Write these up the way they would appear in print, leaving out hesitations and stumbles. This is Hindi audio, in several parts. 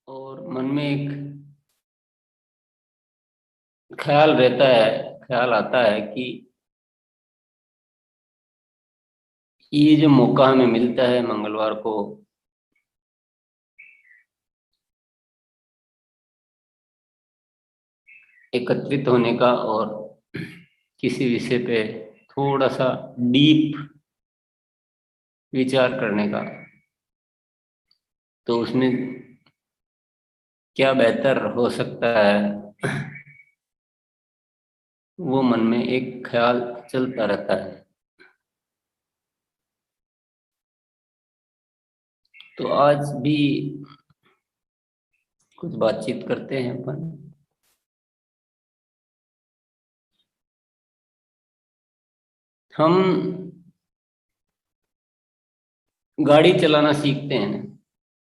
और मन में एक ख्याल रहता है, ख्याल आता है कि ये जो मौका हमें मिलता है मंगलवार को एकत्रित होने का और किसी विषय पे थोड़ा सा डीप विचार करने का, तो उसमें क्या बेहतर हो सकता है, वो मन में एक ख्याल चलता रहता है। तो आज भी कुछ बातचीत करते हैं अपन। हम गाड़ी चलाना सीखते हैं ना,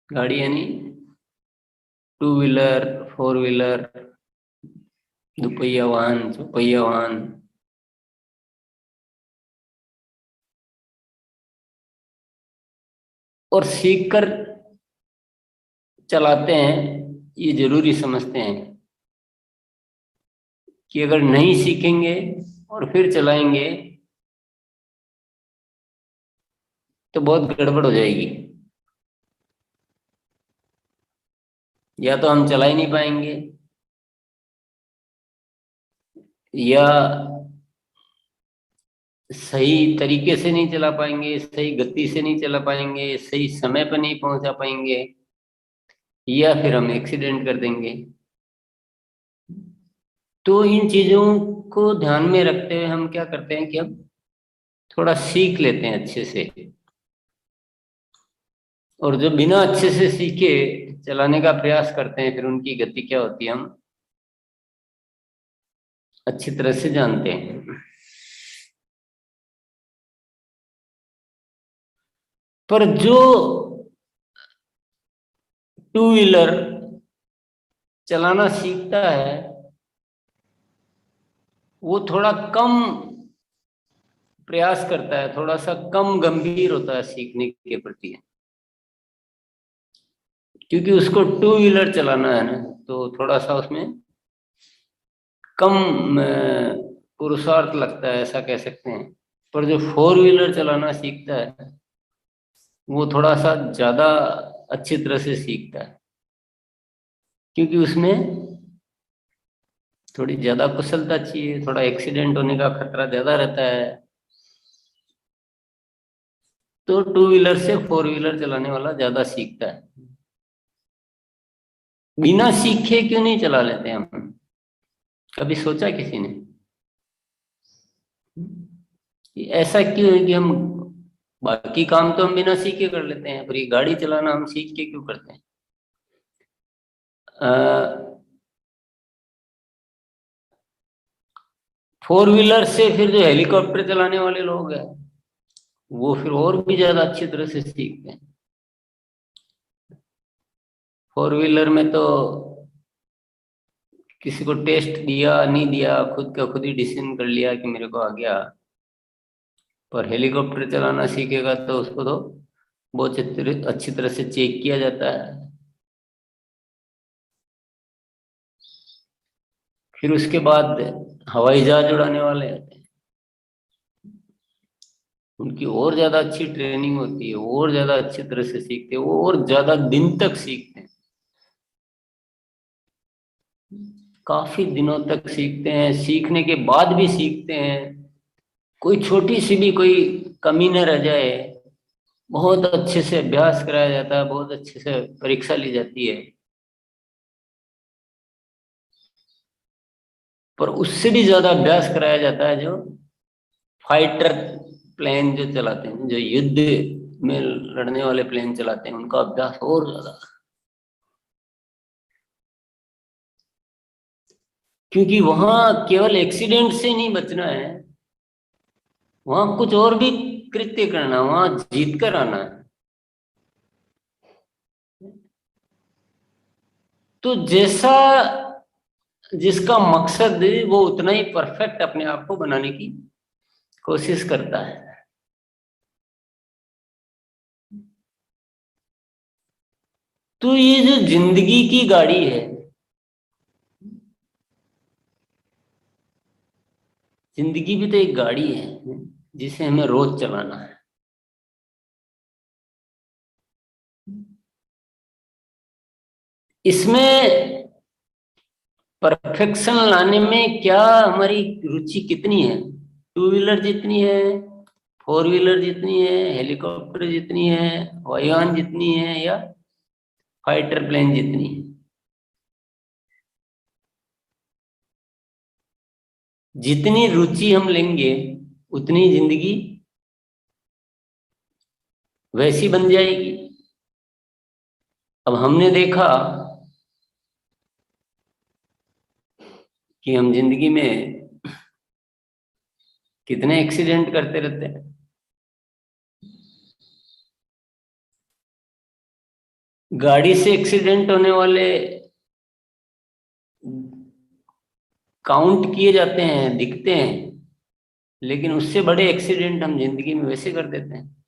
गाड़ी यानी टू व्हीलर, फोर व्हीलर, दुपहिया वाहन, चौपहिया वाहन। और सीख कर चलाते हैं, ये जरूरी समझते हैं कि अगर नहीं सीखेंगे और फिर चलाएंगे तो बहुत गड़बड़ हो जाएगी। या तो हम चला ही नहीं पाएंगे, या सही तरीके से नहीं चला पाएंगे, सही गति से नहीं चला पाएंगे, सही समय पर नहीं पहुंचा पाएंगे, या फिर हम एक्सीडेंट कर देंगे। तो इन चीजों को ध्यान में रखते हुए हम क्या करते हैं कि अब थोड़ा सीख लेते हैं अच्छे से। और जो बिना अच्छे से सीखे चलाने का प्रयास करते हैं, फिर उनकी गति क्या होती है हम अच्छी तरह से जानते हैं। पर जो टू व्हीलर चलाना सीखता है वो थोड़ा कम प्रयास करता है, थोड़ा सा कम गंभीर होता है सीखने के प्रति। क्योंकि उसको टू व्हीलर चलाना है ना, तो थोड़ा सा उसमें कम पुरुषार्थ लगता है, ऐसा कह सकते हैं। पर जो फोर व्हीलर चलाना सीखता है वो थोड़ा सा ज्यादा अच्छी तरह से सीखता है, क्योंकि उसमें थोड़ी ज्यादा कुशलता चाहिए, थोड़ा एक्सीडेंट होने का खतरा ज्यादा रहता है। तो टू व्हीलर से फोर व्हीलर चलाने वाला ज्यादा सीखता है। बिना सीखे क्यों नहीं चला लेते हम? कभी सोचा किसी ने कि ऐसा क्यों है कि हम बाकी काम तो हम बिना सीखे कर लेते हैं, पर ये गाड़ी चलाना हम सीख के क्यों करते हैं? फोर व्हीलर से फिर जो हेलीकॉप्टर चलाने वाले लोग हैं वो फिर और भी ज्यादा अच्छी तरह से सीखते हैं। फोर व्हीलर में तो किसी को टेस्ट दिया नहीं दिया, खुद का खुद ही डिसीजन कर लिया कि मेरे को आ गया। पर हेलीकॉप्टर चलाना सीखेगा तो उसको तो बहुत अच्छी तरह से चेक किया जाता है। फिर उसके बाद हवाई जहाज उड़ाने वाले आते हैं, उनकी और ज्यादा अच्छी ट्रेनिंग होती है, और ज्यादा अच्छी तरह से सीखते हैं, वो और ज्यादा दिन तक सीखते हैं, काफी दिनों तक सीखते हैं, सीखने के बाद भी सीखते हैं। कोई छोटी सी भी कोई कमी न रह जाए, बहुत अच्छे से अभ्यास कराया जाता है, बहुत अच्छे से परीक्षा ली जाती है। पर उससे भी ज्यादा अभ्यास कराया जाता है जो फाइटर प्लेन जो चलाते हैं, जो युद्ध में लड़ने वाले प्लेन चलाते हैं, उनका अभ्यास और ज्यादा। क्योंकि वहां केवल एक्सीडेंट से नहीं बचना है, वहां कुछ और भी कृत्य करना, वहां जीत कर आना है। तो जैसा जिसका मकसद है वो उतना ही परफेक्ट अपने आप को बनाने की कोशिश करता है। तो ये जो जिंदगी की गाड़ी है, जिंदगी भी तो एक गाड़ी है जिसे हमें रोज चलाना है। इसमें परफेक्शन लाने में क्या हमारी रुचि कितनी है? टू व्हीलर जितनी है, फोर व्हीलर जितनी है, हेलीकॉप्टर जितनी है, वायुयान जितनी है, या फाइटर प्लेन जितनी है? जितनी रुचि हम लेंगे उतनी जिंदगी वैसी बन जाएगी। अब हमने देखा कि हम जिंदगी में कितने एक्सीडेंट करते रहते हैं। गाड़ी से एक्सीडेंट होने वाले काउंट किए जाते हैं, दिखते हैं, लेकिन उससे बड़े एक्सीडेंट हम जिंदगी में वैसे कर देते हैं।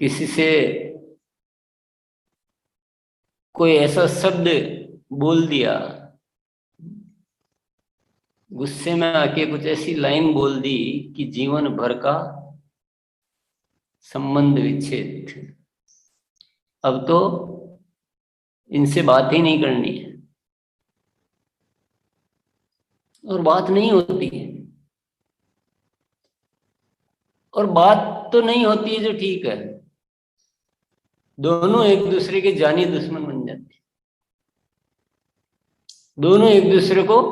किसी से कोई ऐसा शब्द बोल दिया, गुस्से में आके कुछ ऐसी लाइन बोल दी कि जीवन भर का संबंध विच्छेद। अब तो इनसे बात ही नहीं करनी है, और बात नहीं होती है। और बात तो नहीं होती है जो ठीक है, दोनों एक दूसरे के जानी दुश्मन बन जाते हैं। दोनों एक दूसरे को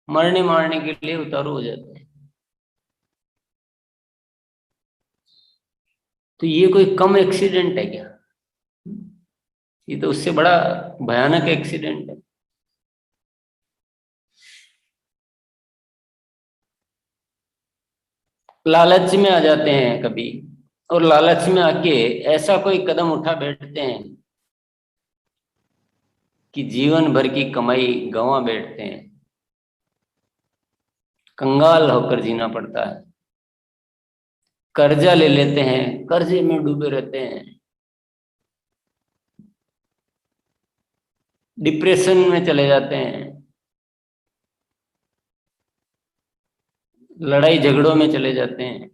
मरने मारने के लिए उतारू हो जाते हैं। तो ये कोई कम एक्सीडेंट है क्या? ये तो उससे बड़ा भयानक एक्सीडेंट है। लालच में आ जाते हैं कभी, और लालच में आके ऐसा कोई कदम उठा बैठते हैं कि जीवन भर की कमाई गंवा बैठते हैं। कंगाल होकर जीना पड़ता है। कर्जा ले लेते हैं, कर्जे में डूबे रहते हैं, डिप्रेशन में चले जाते हैं, लड़ाई झगड़ों में चले जाते हैं।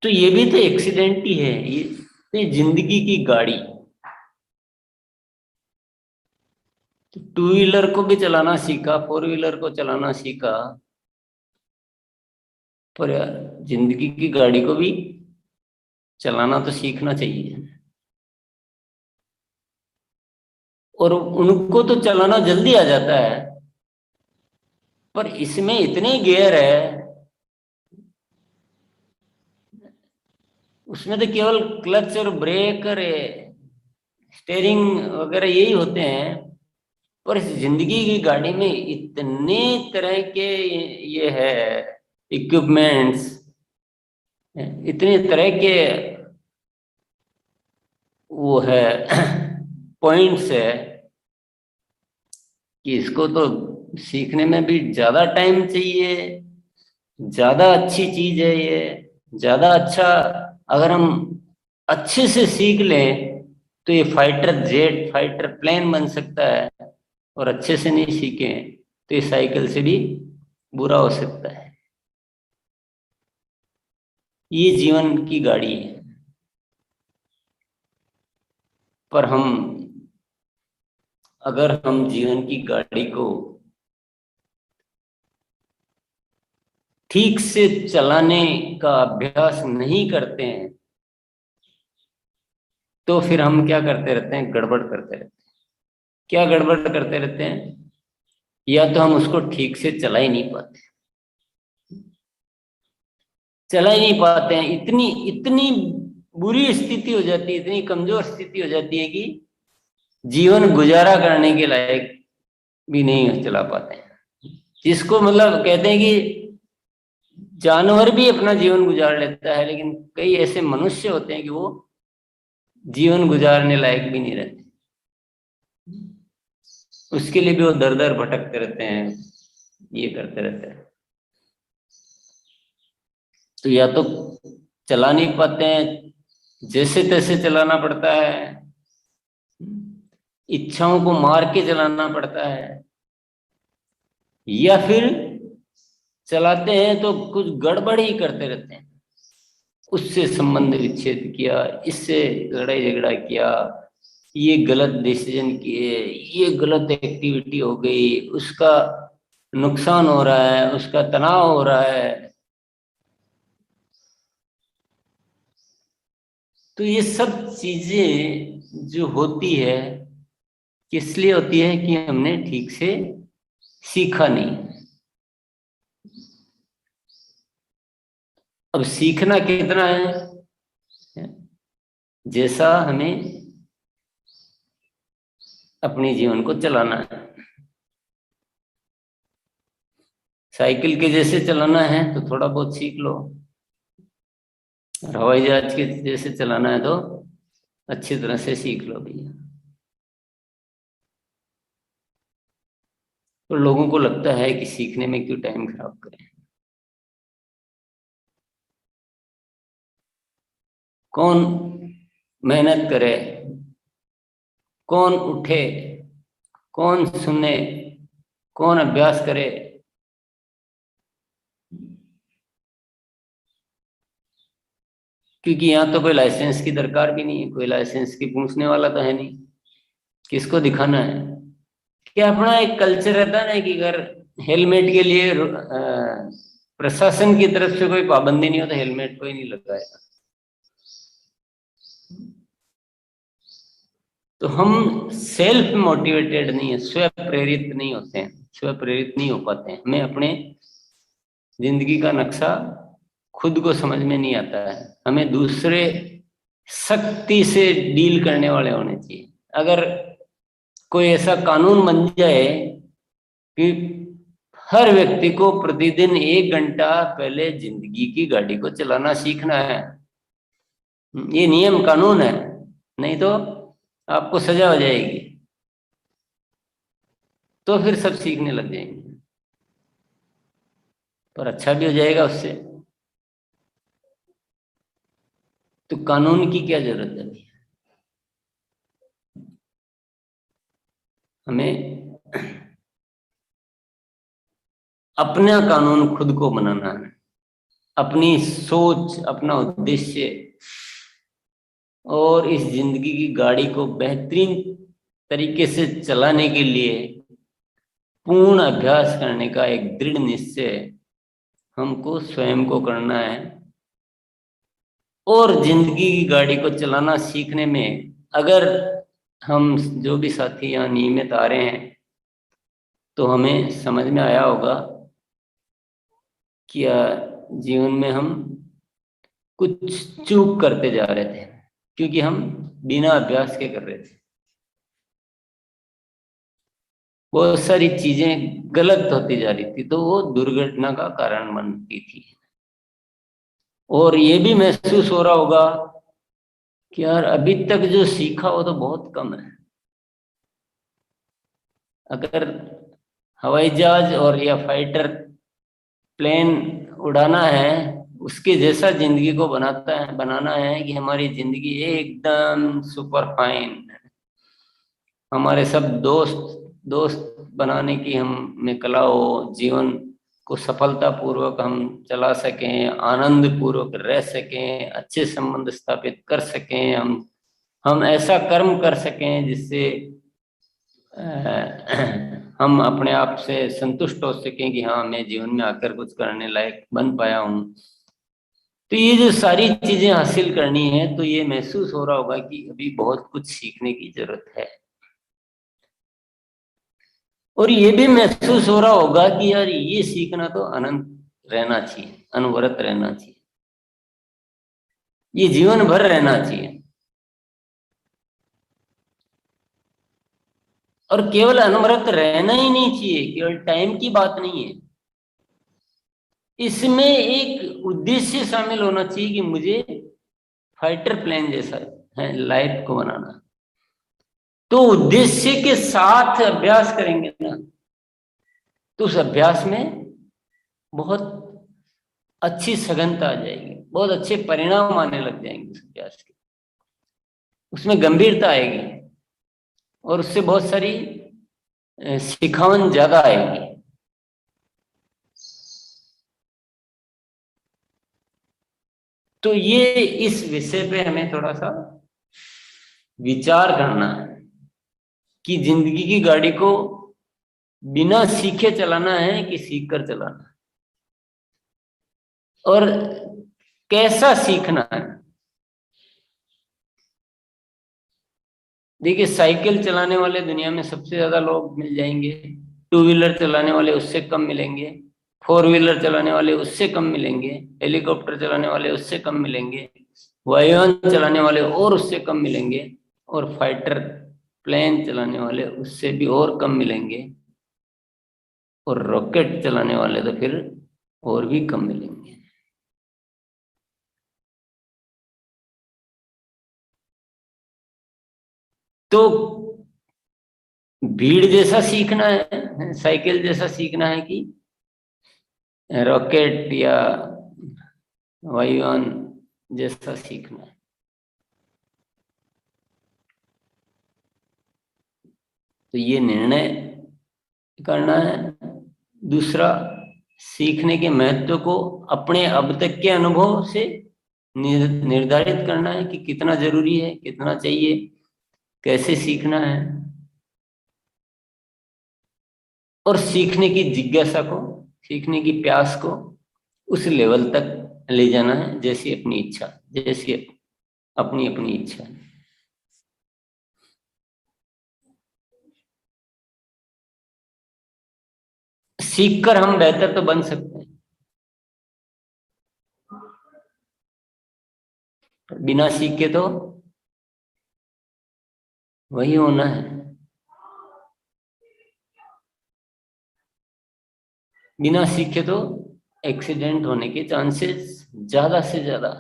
तो ये भी तो एक्सीडेंट ही है। ये जिंदगी की गाड़ी। तो टू व्हीलर को भी चलाना सीखा, फोर व्हीलर को चलाना सीखा, पर यार जिंदगी की गाड़ी को भी चलाना तो सीखना चाहिए। और उनको तो चलाना जल्दी आ जाता है, पर इसमें इतने गियर है, उसमें तो केवल क्लच और ब्रेक और स्टेयरिंग वगैरह यही होते हैं। पर इस जिंदगी की गाड़ी में इतने तरह के ये है इक्विपमेंट्स, इतने तरह के वो है पॉइंट्स है कि इसको तो सीखने में भी ज्यादा टाइम चाहिए। ज्यादा अच्छी चीज है ये, ज्यादा अच्छा। अगर हम अच्छे से सीख लें तो ये फाइटर जेट, फाइटर प्लेन बन सकता है। और अच्छे से नहीं सीखें तो ये साइकिल से भी बुरा हो सकता है। ये जीवन की गाड़ी है। पर अगर हम जीवन की गाड़ी को ठीक से चलाने का अभ्यास नहीं करते हैं तो फिर हम क्या करते रहते हैं? गड़बड़ करते रहते हैं। क्या गड़बड़ करते रहते हैं? या तो हम उसको ठीक से चला ही नहीं पाते, चला ही नहीं पाते हैं। इतनी इतनी बुरी स्थिति हो जाती है, इतनी कमजोर स्थिति हो जाती है कि जीवन गुजारा करने के लायक भी नहीं चला पाते हैं। जिसको मतलब कहते हैं कि जानवर भी अपना जीवन गुजार लेता है, लेकिन कई ऐसे मनुष्य होते हैं कि वो जीवन गुजारने लायक भी नहीं रहते। उसके लिए भी वो दर दर भटकते रहते हैं, ये करते रहते हैं। तो या तो चला नहीं पाते हैं, जैसे तैसे चलाना पड़ता है, इच्छाओं को मार के चलाना पड़ता है, या फिर चलाते हैं तो कुछ गड़बड़ ही करते रहते हैं, उससे संबंध विच्छेद किया, इससे लड़ाई झगड़ा किया, ये गलत डिसीजन किए, ये गलत एक्टिविटी हो गई, उसका नुकसान हो रहा है, उसका तनाव हो रहा है। तो ये सब चीजें जो होती है किस लिए होती है कि हमने ठीक से सीखा नहीं। अब सीखना कितना है, जैसा हमें अपने जीवन को चलाना है। साइकिल के जैसे चलाना है तो थोड़ा बहुत सीख लो, और हवाई जहाज के जैसे चलाना है तो अच्छी तरह से सीख लो भैया। तो लोगों को लगता है कि सीखने में क्यों टाइम खराब करें। कौन मेहनत करे, कौन उठे, कौन सुने, कौन अभ्यास करे। क्योंकि यहाँ तो कोई लाइसेंस की दरकार भी नहीं है, कोई लाइसेंस की पूछने वाला तो है नहीं, किसको दिखाना है। क्या अपना एक कल्चर रहता है ना कि अगर हेलमेट के लिए प्रशासन की तरफ से कोई पाबंदी नहीं हो तो हेलमेट कोई नहीं लगाएगा। तो हम सेल्फ मोटिवेटेड नहीं है, स्व प्रेरित नहीं होते हैं, स्व प्रेरित नहीं हो पाते हैं। हमें अपने जिंदगी का नक्शा खुद को समझ में नहीं आता है। हमें दूसरे सख्ती से डील करने वाले होने चाहिए। अगर कोई ऐसा कानून बन जाए कि हर व्यक्ति को प्रतिदिन 1 घंटा पहले जिंदगी की गाड़ी को चलाना सीखना है, ये नियम कानून है, नहीं तो आपको सजा हो जाएगी, तो फिर सब सीखने लग जाएंगे, पर अच्छा भी हो जाएगा उससे। तो कानून की क्या जरूरत है? हमें अपना कानून खुद को बनाना है, अपनी सोच, अपना उद्देश्य, और इस जिंदगी की गाड़ी को बेहतरीन तरीके से चलाने के लिए पूर्ण अभ्यास करने का एक दृढ़ निश्चय हमको स्वयं को करना है। और जिंदगी की गाड़ी को चलाना सीखने में अगर हम जो भी साथी यहाँ नियमित आ रहे हैं तो हमें समझ में आया होगा कि जीवन में हम कुछ चूक करते जा रहे थे क्योंकि हम बिना अभ्यास के कर रहे थे। बहुत सारी चीजें गलत होती जा रही थी तो वो दुर्घटना का कारण बनती थी। और ये भी महसूस हो रहा होगा कि यार अभी तक जो सीखा वो तो बहुत कम है। अगर हवाई जहाज और या फाइटर प्लेन उड़ाना है, उसके जैसा जिंदगी को बनाना है कि हमारी जिंदगी एकदम सुपर फाइन, हमारे सब दोस्त दोस्त बनाने की हम में कला हो, जीवन को सफलता पूर्वक हम चला सकें, आनंद पूर्वक रह सकें, अच्छे संबंध स्थापित कर सकें, हम ऐसा कर्म कर सकें जिससे हम अपने आप से संतुष्ट हो सकें कि हाँ मैं जीवन में आकर कुछ करने लायक बन पाया हूँ। तो ये जो सारी चीजें हासिल करनी है तो ये महसूस हो रहा होगा कि अभी बहुत कुछ सीखने की जरूरत है। और ये भी महसूस हो रहा होगा कि यार ये सीखना तो अनंत रहना चाहिए, अनवरत रहना चाहिए, ये जीवन भर रहना चाहिए। और केवल अनवरत रहना ही नहीं चाहिए, केवल टाइम की बात नहीं है, इसमें एक उद्देश्य शामिल होना चाहिए कि मुझे फाइटर प्लेन जैसा है लाइफ को बनाना। तो उद्देश्य के साथ अभ्यास करेंगे ना तो उस अभ्यास में बहुत अच्छी सघनता आ जाएगी, बहुत अच्छे परिणाम आने लग जाएंगे उस अभ्यास के, उसमें गंभीरता आएगी और उससे बहुत सारी सिखावन ज्यादा आएगी। तो ये इस विषय पे हमें थोड़ा सा विचार करना है कि जिंदगी की गाड़ी को बिना सीखे चलाना है कि सीख कर चलाना है, और कैसा सीखना है। देखिए, साइकिल चलाने वाले दुनिया में सबसे ज्यादा लोग मिल जाएंगे, टू व्हीलर चलाने वाले उससे कम मिलेंगे, फोर व्हीलर चलाने वाले उससे कम मिलेंगे, हेलीकॉप्टर चलाने वाले उससे कम मिलेंगे, वायुयान चलाने वाले और उससे कम मिलेंगे, और फाइटर प्लेन चलाने वाले उससे भी और कम मिलेंगे, और रॉकेट चलाने वाले तो फिर और भी कम मिलेंगे। तो भीड़ जैसा सीखना है, साइकिल जैसा सीखना है, कि रॉकेट या वायुयान जैसा सीखना है। तो ये निर्णय करना है। दूसरा, सीखने के महत्व को अपने अब तक के अनुभव से निर्धारित करना है कि कितना जरूरी है, कितना चाहिए, कैसे सीखना है, और सीखने की जिज्ञासा को, सीखने की प्यास को उस लेवल तक ले जाना है जैसी अपनी इच्छा, जैसी अपनी अपनी इच्छा। सीखकर हम बेहतर तो बन सकते हैं, बिना सीखे तो वही होना है। बिना सीखे तो एक्सीडेंट होने के चांसेस ज्यादा से ज्यादा।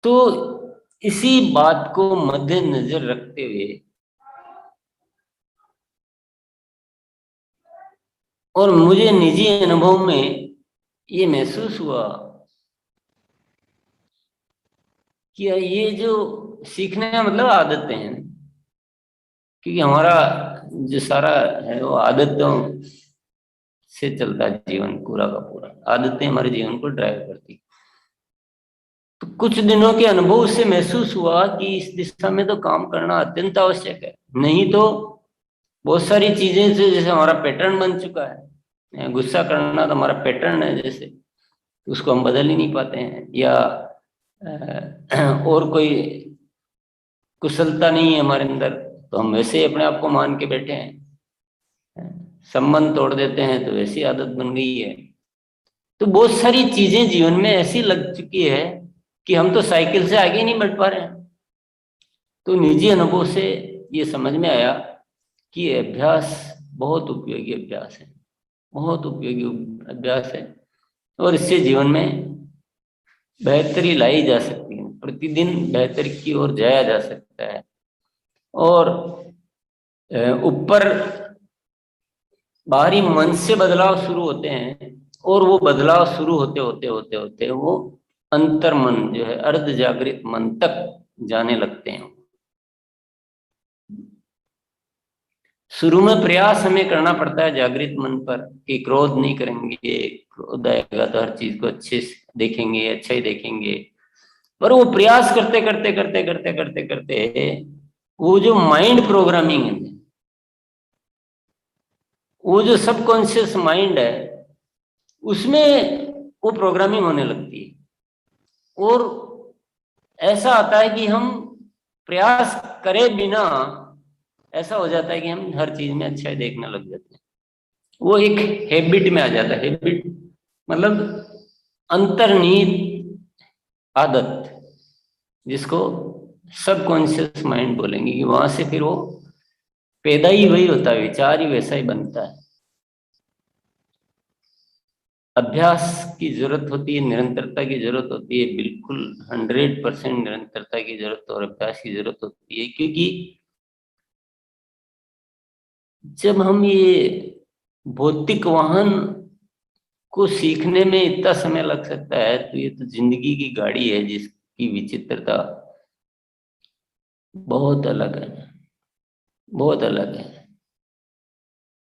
तो इसी बात को मद्देनजर रखते हुए और मुझे निजी अनुभव में ये महसूस हुआ कि ये जो सीखने का मतलब आदतें हैं, क्योंकि हमारा जो सारा है वो आदतों से चलता है, जीवन पूरा का पूरा आदतें हमारे जीवन को ड्राइव करती। तो कुछ दिनों के अनुभव से महसूस हुआ कि इस दिशा में तो काम करना अत्यंत आवश्यक है, नहीं तो बहुत सारी चीजें से, जैसे हमारा पैटर्न बन चुका है, गुस्सा करना तो हमारा पैटर्न है, जैसे उसको हम बदल ही नहीं पाते हैं, या और कोई कुशलता नहीं है हमारे अंदर तो हम वैसे ही अपने आप को मान के बैठे हैं, संबंध तोड़ देते हैं तो वैसी आदत बन गई है। तो बहुत सारी चीजें जीवन में ऐसी लग चुकी है कि हम तो साइकिल से आगे ही नहीं बढ़ पा रहे हैं। तो निजी अनुभव से ये समझ में आया कि ये अभ्यास बहुत उपयोगी अभ्यास है, बहुत उपयोगी अभ्यास है, और इससे जीवन में बेहतरी लाई जा सकती है, प्रतिदिन बेहतर की ओर जाया जा सकता है। और ऊपर बाहरी मन से बदलाव शुरू होते हैं, और वो बदलाव शुरू होते होते होते होते वो अंतर मन जो है, अर्ध जागृत मन तक जाने लगते हैं। शुरू में प्रयास हमें करना पड़ता है जागृत मन पर कि क्रोध नहीं करेंगे, क्रोध आएगा तो हर चीज को अच्छे से देखेंगे, अच्छा ही देखेंगे। पर वो प्रयास करते करते करते करते करते करते वो जो माइंड प्रोग्रामिंग है, वो जो सबकॉन्शियस माइंड है, उसमें वो प्रोग्रामिंग होने लगती है, और ऐसा आता है कि हम प्रयास करे बिना ऐसा हो जाता है कि हम हर चीज में अच्छा ही देखने लग जाते हैं। वो एक हैबिट में आ जाता है। हैबिट मतलब अंतर्निहित आदत, जिसको सबकॉन्शियस माइंड बोलेंगे, कि वहां से फिर वो पैदा ही वही होता है, विचार ही वैसा ही बनता है। अभ्यास की जरूरत होती है, निरंतरता की जरूरत होती है, बिल्कुल 100% निरंतरता की जरूरत और अभ्यास की जरूरत होती है। क्योंकि जब हम ये भौतिक वाहन को सीखने में इतना समय लग सकता है, तो ये तो जिंदगी की गाड़ी है जिसकी विचित्रता बहुत अलग है, बहुत अलग है।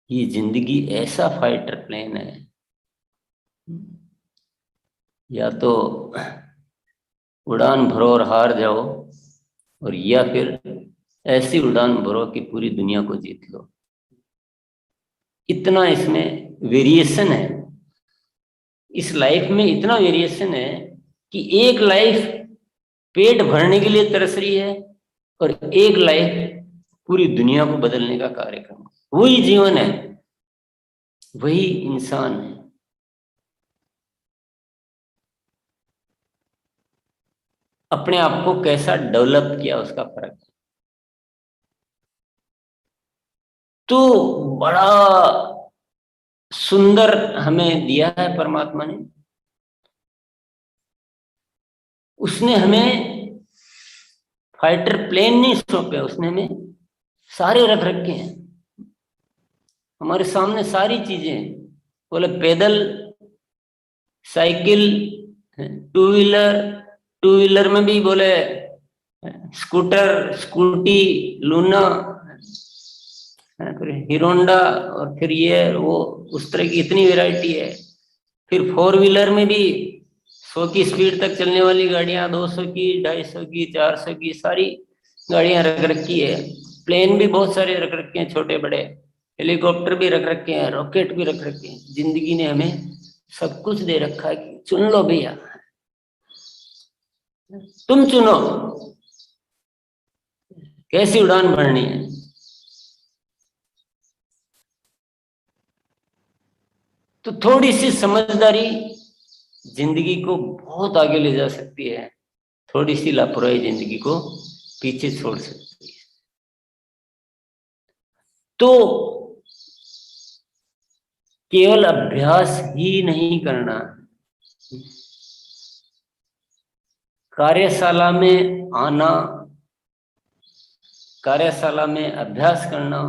ये जिंदगी ऐसा फाइटर प्लेन है, या तो उड़ान भरो और हार जाओ, और या फिर ऐसी उड़ान भरो कि पूरी दुनिया को जीत लो। इतना इसमें वेरिएशन है, इस लाइफ में इतना वेरिएशन है कि एक लाइफ पेट भरने के लिए तरस रही है, और एक लाइफ पूरी दुनिया को बदलने का कार्यक्रम। वही जीवन है, वही इंसान है। अपने आप को कैसा डेवलप किया उसका फर्क है। तो बड़ा सुंदर हमें दिया है परमात्मा ने। उसने हमें फाइटर प्लेन नहीं सौंपे, उसने हमें सारे रख रखे हैं हमारे सामने, सारी चीजें। बोले पैदल, cycle, two wheeler, two wheeler में भी बोले स्कूटर, स्कूटी, लूना, फिर हीरोंडा, और फिर ये वो, उस तरह की इतनी वैरायटी है। फिर फोर व्हीलर में भी 100 की स्पीड तक चलने वाली गाड़ियां, 200 की, 250 की, 400 की, सारी गाड़ियां रख रखी है। प्लेन भी बहुत सारे रख रखे हैं, छोटे बड़े। हेलीकॉप्टर भी रख रखे हैं, रॉकेट भी रख रखे हैं। जिंदगी ने हमें सब कुछ दे रखा है कि चुन लो भैया, तुम चुनो कैसी उड़ान भरनी है। तो थोड़ी सी समझदारी जिंदगी को बहुत आगे ले जा सकती है, थोड़ी सी लापरवाही जिंदगी को पीछे छोड़ सकती है। तो केवल अभ्यास ही नहीं करना, कार्यशाला में आना, कार्यशाला में अभ्यास करना,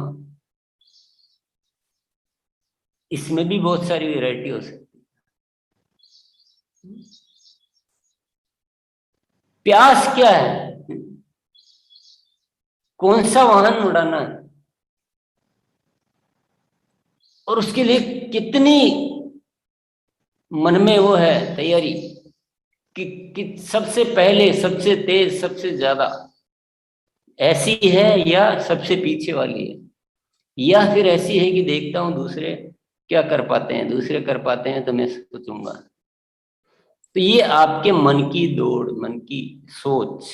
इसमें भी बहुत सारी वैरायटी हो सकती है। प्यास क्या है, कौन सा वाहन उड़ाना है, और उसके लिए कितनी मन में वो है तैयारी कि सबसे पहले, सबसे तेज, सबसे ज्यादा ऐसी है, या सबसे पीछे वाली है, या फिर ऐसी है कि देखता हूं दूसरे क्या कर पाते हैं, दूसरे कर पाते हैं तो मैं सोचूंगा। तो ये आपके मन की दौड़, मन की सोच।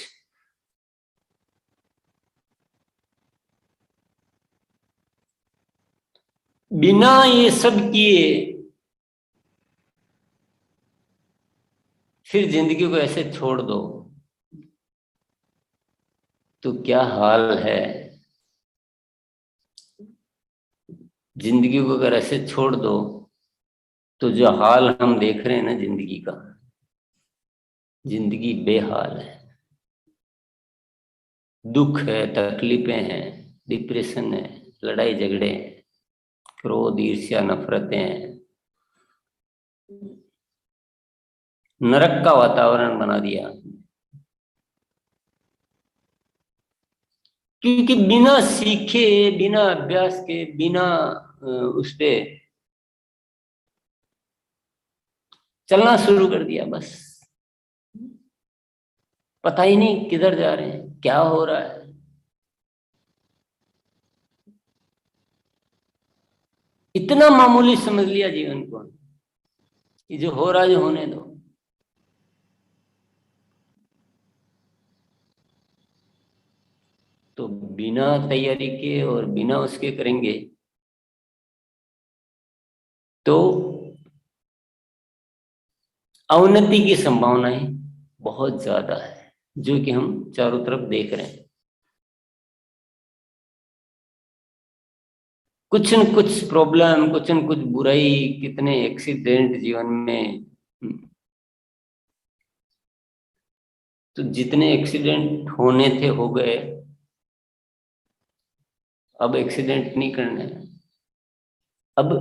बिना ये सब किए फिर जिंदगी को ऐसे छोड़ दो तो क्या हाल है। जिंदगी को अगर ऐसे छोड़ दो तो जो हाल हम देख रहे हैं ना जिंदगी का, जिंदगी बेहाल है। दुख है, तकलीफें हैं, डिप्रेशन है, लड़ाई झगड़े हैं, क्रोध, ईर्ष्या, नफरतें हैं। नरक का वातावरण बना दिया। क्योंकि बिना सीखे, बिना अभ्यास के, बिना उस पे चलना शुरू कर दिया, बस पता ही नहीं किधर जा रहे हैं, क्या हो रहा है। इतना मामूली समझ लिया जीवन को कि जो हो रहा है जो होने दो। तो बिना तैयारी के और बिना उसके करेंगे तो अवनति की संभावनाएं बहुत ज्यादा है, जो कि हम चारों तरफ देख रहे हैं। कुछ न कुछ प्रॉब्लम, कुछ न कुछ बुराई, कितने एक्सीडेंट जीवन में। तो जितने एक्सीडेंट होने थे हो गए, अब एक्सीडेंट नहीं करने हैं। अब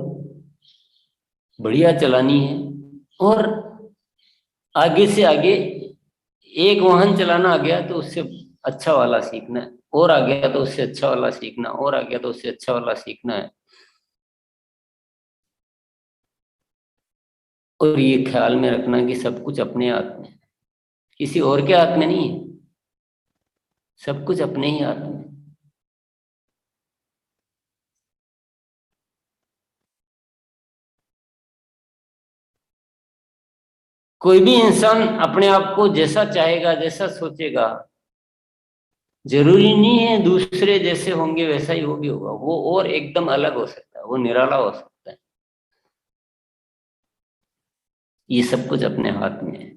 बढ़िया चलानी है, और आगे से आगे एक वाहन चलाना आ गया तो उससे अच्छा वाला सीखना है, और आ गया तो उससे अच्छा वाला सीखना, और आ गया तो उससे अच्छा वाला सीखना है। और ये ख्याल में रखना कि सब कुछ अपने हाथ में है, किसी और के हाथ में नहीं है, सब कुछ अपने ही हाथ में। कोई भी इंसान अपने आप को जैसा चाहेगा, जैसा सोचेगा, जरूरी नहीं है दूसरे जैसे होंगे वैसा ही वो भी होगा, वो और एकदम अलग हो सकता है, वो निराला हो सकता है। ये सब कुछ अपने हाथ में है।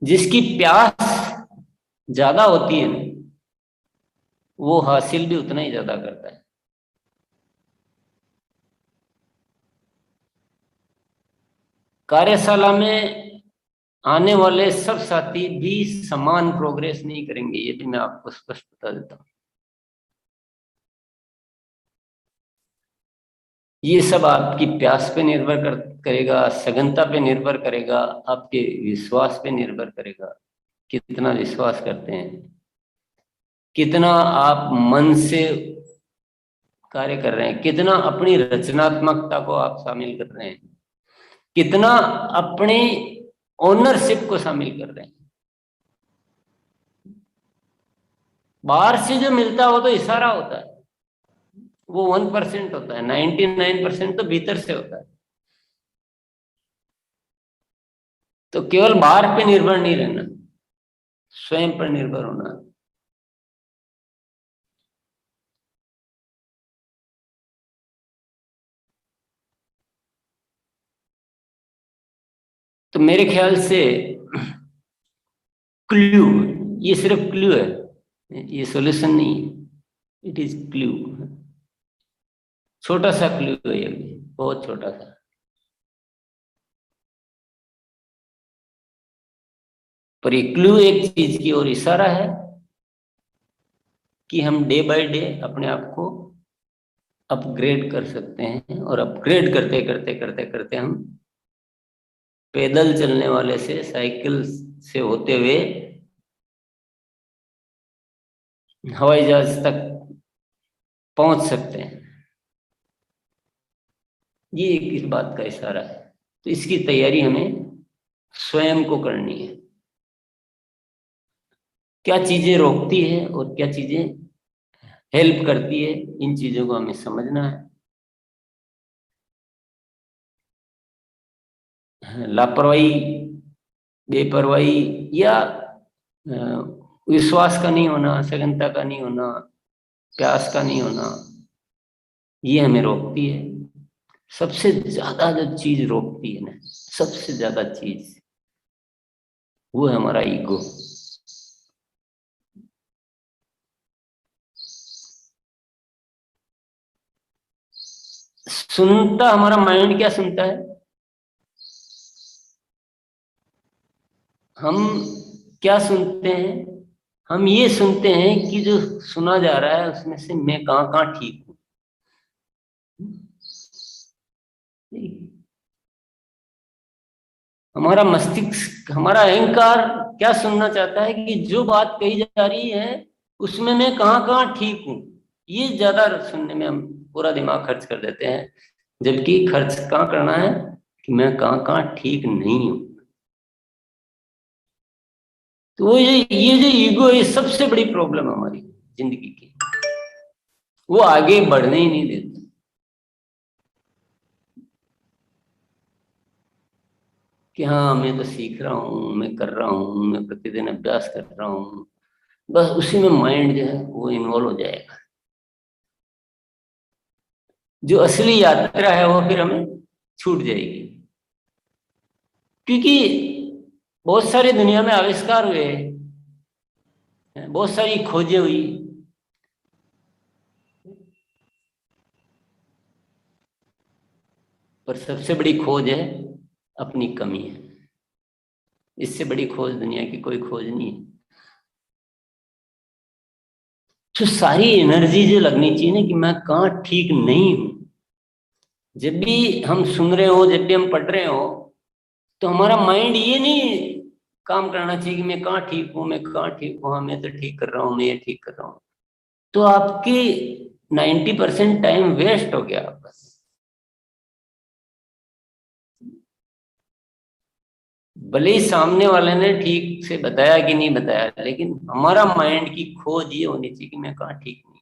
जिसकी प्यास ज्यादा होती है ना, वो हासिल भी उतना ही ज्यादा करता है। कार्यशाला में आने वाले सब साथी भी समान प्रोग्रेस नहीं करेंगे, ये भी मैं आपको स्पष्ट बता देता हूँ। ये सब आपकी प्यास पे निर्भर करेगा, सघनता पे निर्भर करेगा, आपके विश्वास पे निर्भर करेगा। कितना विश्वास करते हैं, कितना आप मन से कार्य कर रहे हैं, कितना अपनी रचनात्मकता को आप शामिल कर रहे हैं, कितना अपने ओनरशिप को शामिल कर रहे हैं। बाहर से जो मिलता है वो तो इशारा होता है, वो 1% होता है, 99% तो भीतर से होता है। तो केवल बाहर पे निर्भर नहीं रहना, स्वयं पर निर्भर होना। तो मेरे ख्याल से क्लू, ये सिर्फ क्लू है, ये सॉल्यूशन नहीं है, इट इज क्लू। छोटा सा क्लू है ये, बहुत छोटा सा। पर ये क्लू एक चीज की ओर इशारा है कि हम डे बाय डे अपने आप को अपग्रेड कर सकते हैं, और अपग्रेड करते करते करते करते हम पैदल चलने वाले से, साइकिल से होते हुए हवाई जहाज तक पहुंच सकते हैं। ये एक इस बात का इशारा है। तो इसकी तैयारी हमें स्वयं को करनी है। क्या चीजें रोकती है और क्या चीजें हेल्प करती है, इन चीजों को हमें समझना है। लापरवाही, बेपरवाही, या विश्वास का नहीं होना, सघनता का नहीं होना, प्यास का नहीं होना, ये हमें रोकती है। सबसे ज्यादा जो चीज रोकती है ना, सबसे ज्यादा चीज, वो है हमारा ईगो। सुनता हमारा माइंड क्या सुनता है, हम क्या सुनते हैं? हम ये सुनते हैं कि जो सुना जा रहा है उसमें से मैं कहाँ कहाँ ठीक हूँ। हमारा मस्तिष्क, हमारा अहंकार क्या सुनना चाहता है कि जो बात कही जा रही है उसमें मैं कहाँ कहाँ ठीक हूँ। ये ज्यादा सुनने में हम पूरा दिमाग खर्च कर देते हैं, जबकि खर्च कहाँ करना है कि मैं कहाँ कहाँ ठीक नहीं हूँ। तो वो ये जो ईगो है, सबसे बड़ी प्रॉब्लम हमारी जिंदगी की, वो आगे बढ़ने ही नहीं देती। कि हाँ मैं तो सीख रहा हूँ, मैं कर रहा हूँ, मैं प्रतिदिन अभ्यास कर रहा हूँ, बस उसी में माइंड जो है वो इन्वॉल्व हो जाएगा। जो असली यात्रा है वो फिर हमें छूट जाएगी। क्योंकि बहुत सारे दुनिया में आविष्कार हुए, बहुत सारी खोजें हुई, पर सबसे बड़ी खोज है अपनी कमी है। इससे बड़ी खोज दुनिया की कोई खोज नहीं है। तो सारी एनर्जी जो लगनी चाहिए ना कि मैं कहाँ ठीक नहीं हूं, जब भी हम सुन रहे हो, जब भी हम पढ़ रहे हो, तो हमारा माइंड ये नहीं काम करना चाहिए कि मैं कहाँ ठीक हूँ, मैं कहाँ ठीक हूँ, हाँ मैं तो ठीक कर रहा हूँ, मैं ये ठीक कर रहा हूँ। तो आपकी 90% टाइम वेस्ट हो गया आपका। भले ही सामने वाले ने ठीक से बताया कि नहीं बताया, लेकिन हमारा माइंड की खोज ये होनी चाहिए कि मैं कहाँ ठीक नहीं।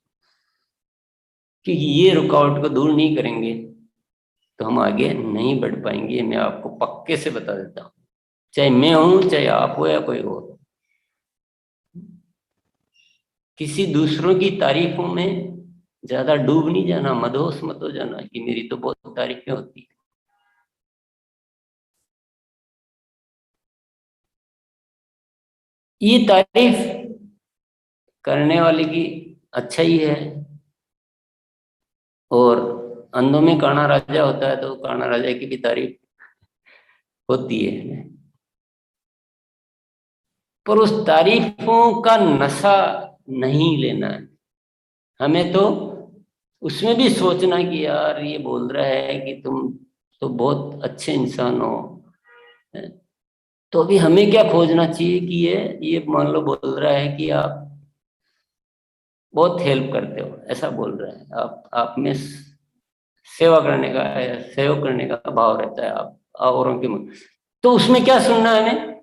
क्योंकि ये रुकावट को दूर नहीं करेंगे तो हम आगे नहीं बढ़ पाएंगे, मैं आपको पक्के से बता देता हूँ। चाहे मैं हूं, चाहे आप हो, या कोई और। किसी दूसरों की तारीफों में ज्यादा डूब नहीं जाना, मदहोश मत हो जाना कि मेरी तो बहुत तारीफें होती है। ये तारीफ करने वाले की अच्छा ही है, और अंधों में काना राजा होता है, तो काना राजा की भी तारीफ होती है। पर उस तारीफों का नशा नहीं लेना है हमें। तो उसमें भी सोचना कि यार ये बोल रहा है कि तुम तो बहुत अच्छे इंसान हो, तो अभी हमें क्या खोजना चाहिए कि ये मान लो बोल रहा है कि आप बहुत हेल्प करते हो, ऐसा बोल रहा है, आप में सेवा करने का है, सहयोग करने का भाव रहता है, आप औरों के मुख। तो उसमें क्या सुनना है हमें?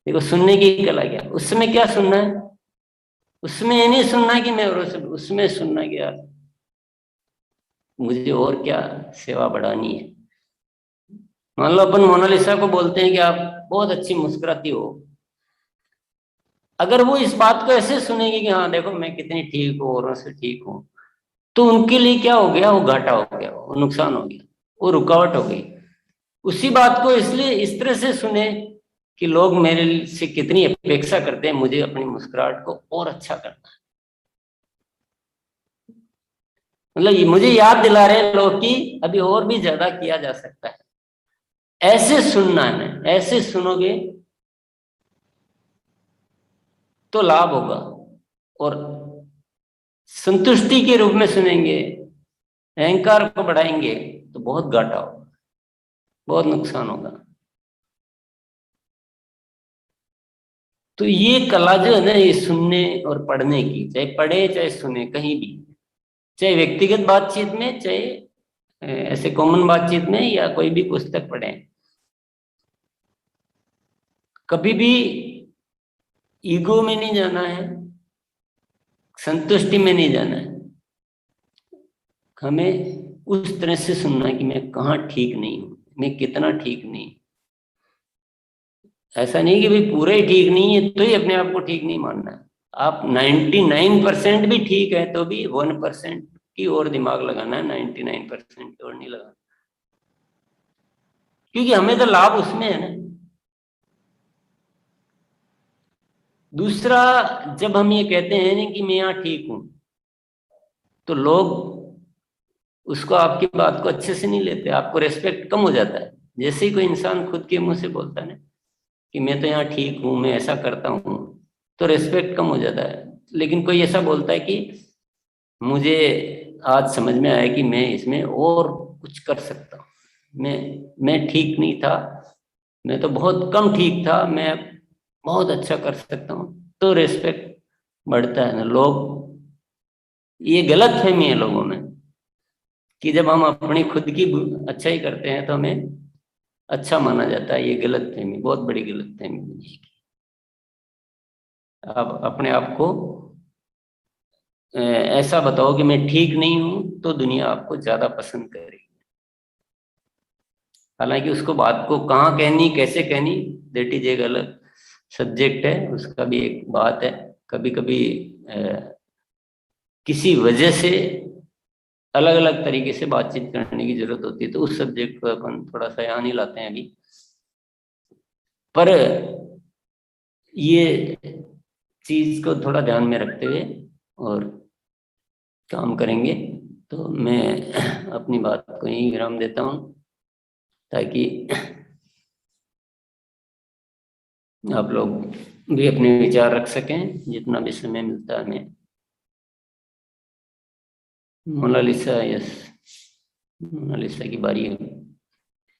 देखो, सुनने की कला क्या, उसमें क्या सुनना है? उसमें ये नहीं सुनना है कि मैं औरों से, उसमें सुनना है कि यार मुझे और क्या सेवा बढ़ानी है। मान लो अपन मोनालिसा को बोलते हैं कि आप बहुत अच्छी मुस्कुराती हो, अगर वो इस बात को ऐसे सुनेगी कि हाँ देखो मैं कितनी ठीक हूँ, औरों से ठीक हूँ, तो उनके लिए क्या हो गया? वो घाटा हो गया, वो नुकसान हो गया, वो रुकावट हो गई। उसी बात को इसलिए इस तरह से सुने कि लोग मेरे से कितनी अपेक्षा करते हैं, मुझे अपनी मुस्कुराहट को और अच्छा करना है। मतलब ये मुझे याद दिला रहे हैं लोग कि अभी और भी ज्यादा किया जा सकता है। ऐसे सुनना है, ऐसे सुनोगे तो लाभ होगा। और संतुष्टि के रूप में सुनेंगे, अहंकार को बढ़ाएंगे, तो बहुत घाटा होगा, बहुत नुकसान होगा। तो ये कला जो है ना, ये सुनने और पढ़ने की, चाहे पढ़े चाहे सुने कहीं भी, चाहे व्यक्तिगत बातचीत में, चाहे ऐसे कॉमन बातचीत में, या कोई भी पुस्तक पढ़े, कभी भी ईगो में नहीं जाना है, संतुष्टि में नहीं जाना है। हमें उस तरह से सुनना है कि मैं कहाँ ठीक नहीं हूं, मैं कितना ठीक नहीं। ऐसा नहीं कि भाई पूरे ही ठीक नहीं है तो ही अपने आप को ठीक नहीं मानना है। आप 99% भी ठीक है तो भी 1% की और दिमाग लगाना है, 99% और नहीं लगाना। क्योंकि हमें तो लाभ उसमें है ना। दूसरा, जब हम ये कहते हैं ना कि मैं यहाँ ठीक हूं, तो लोग उसको, आपकी बात को अच्छे से नहीं लेते, आपको रेस्पेक्ट कम हो जाता है। जैसे ही कोई इंसान खुद के मुंह से बोलता है ना कि मैं तो यहाँ ठीक हूँ, मैं ऐसा करता हूँ, तो रेस्पेक्ट कम हो जाता है। लेकिन कोई ऐसा बोलता है कि मुझे आज समझ में आया कि मैं इसमें और कुछ कर सकता हूँ, मैं ठीक नहीं था, मैं तो बहुत कम ठीक था, मैं बहुत अच्छा कर सकता हूँ, तो रेस्पेक्ट बढ़ता है ना। लोग, ये गलत फहमी है लोगों में कि जब हम अपनी खुद की अच्छाई करते हैं तो हमें अच्छा माना जाता है। ये गलत फहमी, बहुत बड़ी गलत फहमी है। आप अपने आप को ऐसा बताओ कि मैं ठीक नहीं हूं, तो दुनिया आपको ज्यादा पसंद करेगी। हालांकि उसको बात को कहाँ कहनी, कैसे कहनी, दैट इज एक अलग सब्जेक्ट है, उसका भी एक बात है। कभी कभी किसी वजह से अलग अलग तरीके से बातचीत करने की जरूरत होती है, तो उस सब्जेक्ट को अपन थोड़ा सा यहाँ नहीं लाते हैं अभी। पर ये चीज को थोड़ा ध्यान में रखते हुए और काम करेंगे। तो मैं अपनी बात को यहीं विराम देता हूँ, ताकि आप लोग भी अपने विचार रख सकें जितना भी समय मिलता है हमें। मोनालिसा, यस, मोनालिसा की बारी है।